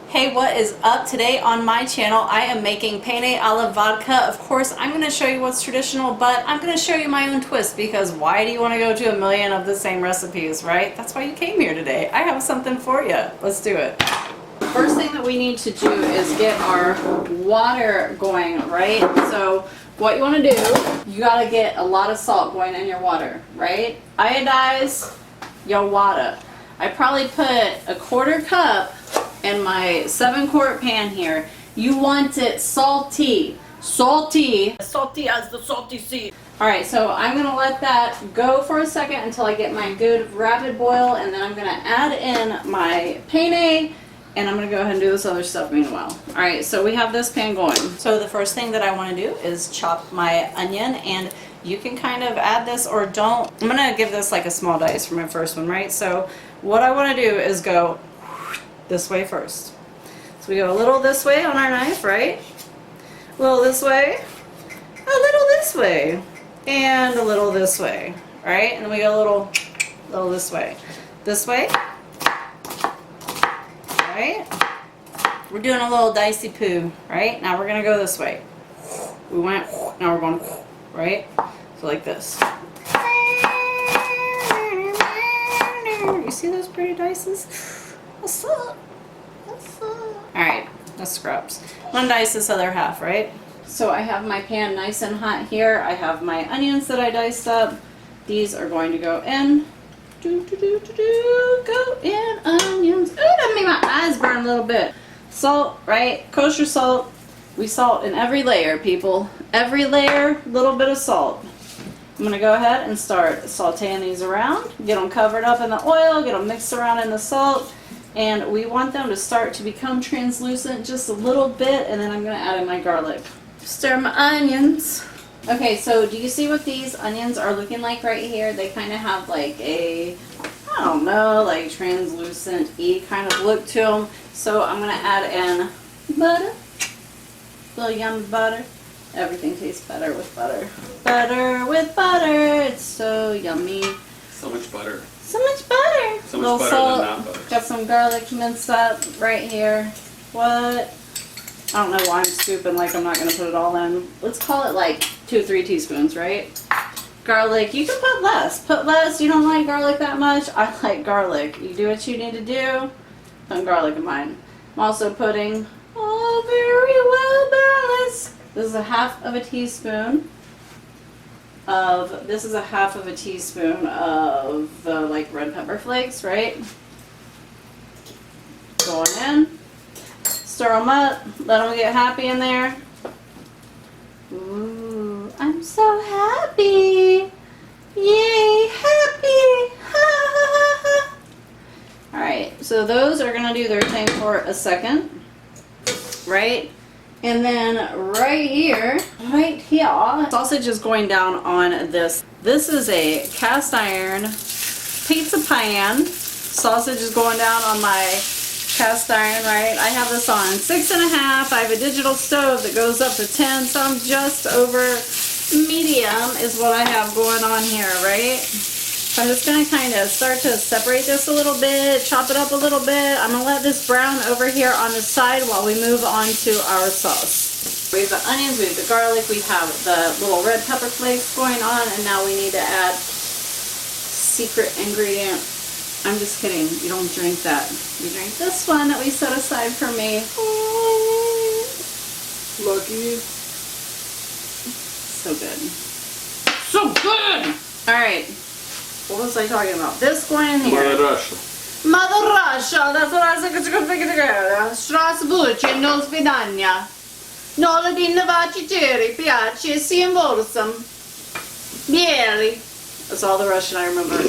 Hey, what is up? Today on my channel I am making penne alla vodka. Of course I'm going to show you what's traditional, but I'm going to show you my own twist because why do you want to go to a million of the same recipes, right? That's why you came here today. I have something for you. Let's do it. First thing that we need to do is get our water going, right? So what you want to do, you got to get a lot of salt going in your water, right? Iodize your water. I probably put a quarter cup in my 7-quart pan here. You want it salty. Salty. Salty as the salty sea. Alright, so I'm going to let that go for a second until I get my good rapid boil, and then I'm going to add in my penne, and I'm going to go ahead and do this other stuff meanwhile. Alright, so we have this pan going. So the first thing that I want to do is chop my onion, and you can kind of add this or don't. I'm going to give this like a small dice for my first one, right? So what I want to do is go this way first. So we go a little this way on our knife, right? A little this way, a little this way, and a little this way, right? And then we go a little this way. This way, right? We're doing a little dicey poo, right? Now we're gonna go this way. We went, now we're going, right? So like this. You see those pretty dices? What's up? What's up? Alright, that's scrubs. I'm gonna dice this other half, right? So I have my pan nice and hot here. I have my onions that I diced up. These are going to go in. Go in, onions. Ooh, that made my eyes burn a little bit. Salt, right? Kosher salt. We salt in every layer, people. Every layer, little bit of salt. I'm going to go ahead and start sauteing these around. Get them covered up in the oil, get them mixed around in the salt. And we want them to start to become translucent just a little bit, and then I'm going to add in my garlic. Stir my onions. Okay, so do you see what these onions are looking like right here? They kind of have like a, I don't know, like translucent-y kind of look to them. So I'm going to add in butter. A little yummy butter. Everything tastes better with butter. Butter with butter. It's so yummy. So much butter. So much butter. So much butter salt. than not butter. Got some garlic minced up right here. What? I don't know why I'm scooping like I'm not going to put it all in. Let's call it like 2 or 3 teaspoons, right? Garlic. You can put less. Put less. You don't like garlic that much? I like garlic. You do what you need to do. Put garlic in mine. I'm also putting very well balanced. This is a half of a teaspoon of the like red pepper flakes, right? Going in. Stir them up. Let them get happy in there. Ooh, I'm so happy. Yay, happy. Alright, so those are going to do their thing for a second. Right? And then right here, sausage is going down on this. This is a cast iron pizza pan. Sausage is going down on my cast iron, right? I have this on 6.5. I have a digital stove that goes up to 10, so I'm just over medium is what I have going on here, right? So I'm just going to kind of start to separate this a little bit, chop it up a little bit. I'm going to let this brown over here on the side while we move on to our sauce. We have the onions, we have the garlic, we have the little red pepper flakes going on, and now we need to add secret ingredient. I'm just kidding, you don't drink that. You drink this one that we set aside for me. Lucky. So good. So good! Alright. What was I talking about? This going in here. Mother Russia. Mother Russia, that's what I was thinking. Strasburg, no svidania. Nola di Novaciceri, piace, si involsam. Bieli. That's all the Russian I remember.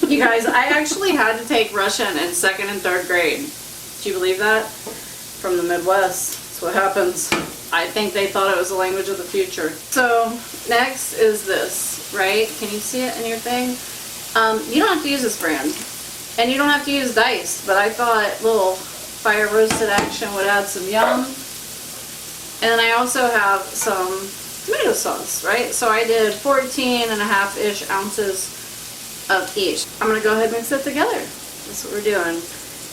You guys, I actually had to take Russian in 2nd and 3rd grade. Do you believe that? From the Midwest. That's what happens. I think they thought it was a language of the future. So, next is this, right? Can you see it in your thing? You don't have to use this brand. And you don't have to use diced, but I thought little fire roasted action would add some yum. And then I also have some tomato sauce, right? So I did 14.5-ish ounces of each. I'm going to go ahead and mix it together. That's what we're doing.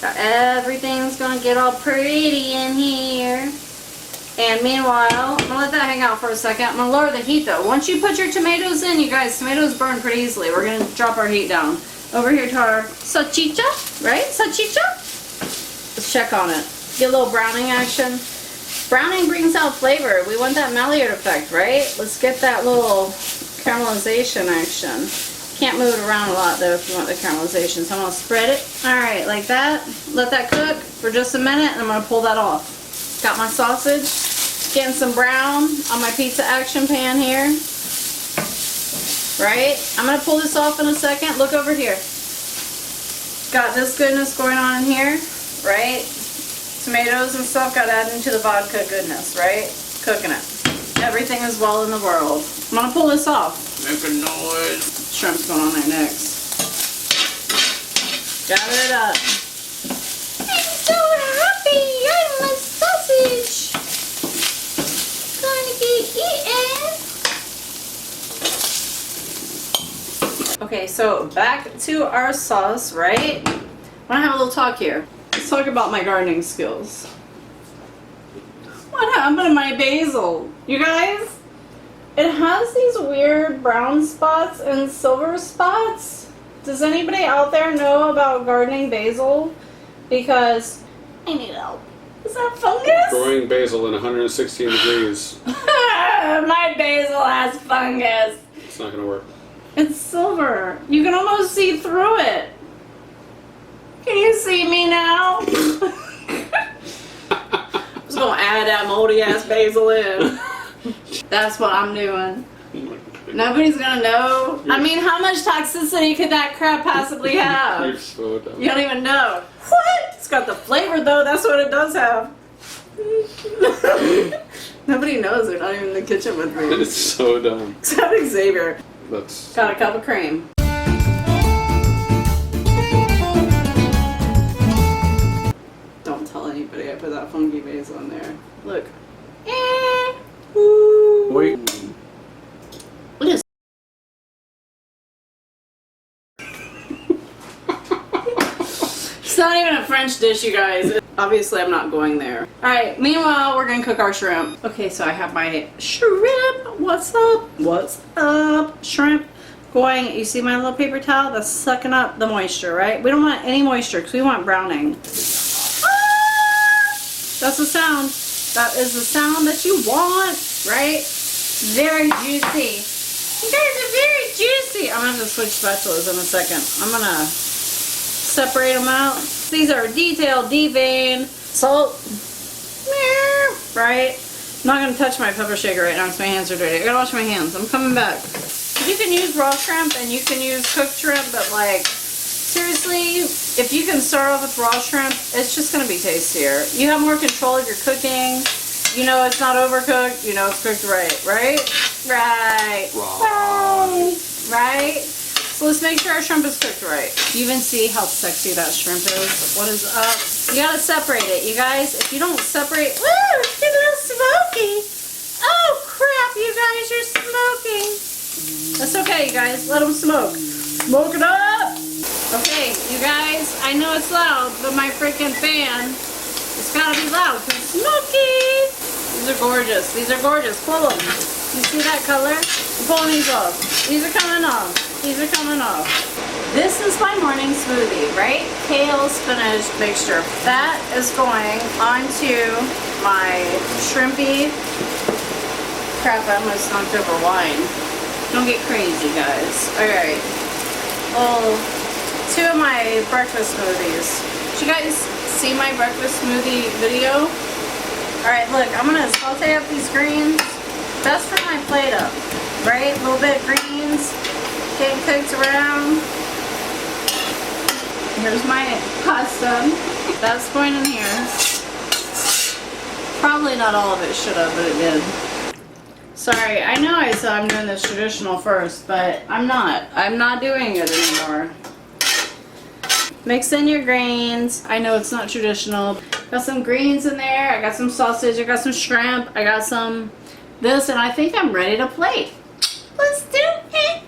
Everything's gonna get all pretty in here. And meanwhile, I'm gonna let that hang out for a second. I'm gonna lower the heat though. Once you put your tomatoes in, you guys, tomatoes burn pretty easily. We're gonna drop our heat down. Over here to our salchicha, right? Salchicha? Let's check on it. Get a little browning action. Browning brings out flavor. We want that Maillard effect, right? Let's get that little caramelization action. Can't move it around a lot though if you want the caramelization. So I'm gonna spread it. Alright, like that. Let that cook for just a minute and I'm gonna pull that off. Got my sausage, getting some brown on my pizza action pan here. Right? I'm going to pull this off in a second. Look over here. Got this goodness going on in here, right? Tomatoes and stuff got added into the vodka goodness, right? Cooking it. Everything is well in the world. I'm going to pull this off. Make a noise. Shrimp's going on there next. Gather it up. I'm so happy. I'm a sausage. Gonna get eaten. Okay, so back to our sauce, right? I want to have a little talk here. Let's talk about my gardening skills. What happened to my basil? You guys, it has these weird brown spots and silver spots. Does anybody out there know about gardening basil? Because I need help. Is that fungus? Growing basil in 116 degrees. My basil has fungus. It's not going to work. It's silver. You can almost see through it. Can you see me now? I'm just going to add that moldy ass basil in. That's what I'm doing. Nobody's going to know. I mean, how much toxicity could that crap possibly have? You're so dumb. You don't even know. What? It's got the flavor though. That's what it does have. Nobody knows. They're not even in the kitchen with me. It's so dumb. Except Xavier. That's... Got a cup of cream. Don't tell anybody I put that funky basil in there. Look. Wait. What is It's not even a French dish, you guys. Obviously, I'm not going there. Alright, meanwhile, we're gonna cook our shrimp. Okay, so I have my shrimp. What's up? What's up? Shrimp going. You see my little paper towel? That's sucking up the moisture, right? We don't want any moisture because we want browning. Ah! That's the sound. That is the sound that you want, right? Very juicy. You guys are very juicy. I'm gonna have to switch spatulas in a second. I'm gonna separate them out. These are detailed, devein, salt, right? I'm not gonna touch my pepper shaker right now because my hands are dirty. I gotta wash my hands. I'm coming back. You can use raw shrimp and you can use cooked shrimp, but like, seriously, if you can start off with raw shrimp, it's just gonna be tastier. You have more control of your cooking. You know it's not overcooked. You know it's cooked right, right? Right. Right. Right. So let's make sure our shrimp is cooked right. You even see how sexy that shrimp is? What is up? You gotta separate it, you guys. If you don't separate, woo, it's getting a little smoky. Oh crap, you guys, you're smoking. That's okay, you guys. Let them smoke. Smoke it up. Okay, you guys, I know it's loud, but my freaking fan, it's gotta be loud because it's smoky. These are gorgeous. These are gorgeous. Pull them. You see that color? I'm pulling these off. These are coming off. These are coming off. This is my morning smoothie, right? Kale spinach mixture. That is going onto my shrimpy. Crap, I almost knocked over wine. Don't get crazy, guys. Alright. Well, 2 of my breakfast smoothies. Did you guys see my breakfast smoothie video? Alright, look, I'm going to saute up these greens. That's for my plate up, right? A little bit of greens, getting cooked around. Here's my pasta. That's going in here. Probably not all of it should have, but it did. Sorry, I know I said I'm doing this traditional first, but I'm not. I'm not doing it anymore. Mix in your greens. I know it's not traditional. Got some greens in there. I got some sausage. I got some shrimp. I got some this, and I think I'm ready to plate. Let's do it.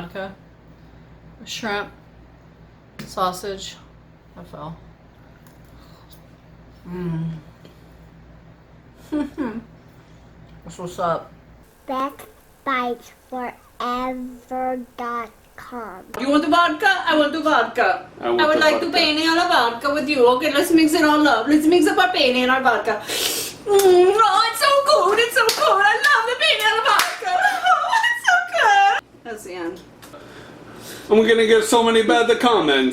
vodka, shrimp, sausage. I fell. Mmm. That's what's up. BestBitesForever.com. You want the vodka? I want the vodka. I I want would the like vodka. to penne alla vodka with you. Okay, let's mix it all up. Let's mix up our penne and our vodka. Oh, it's so good. It's so good. I love the penne alla vodka. Oh, it's so good. That's the end. I'm gonna get so many bad comments.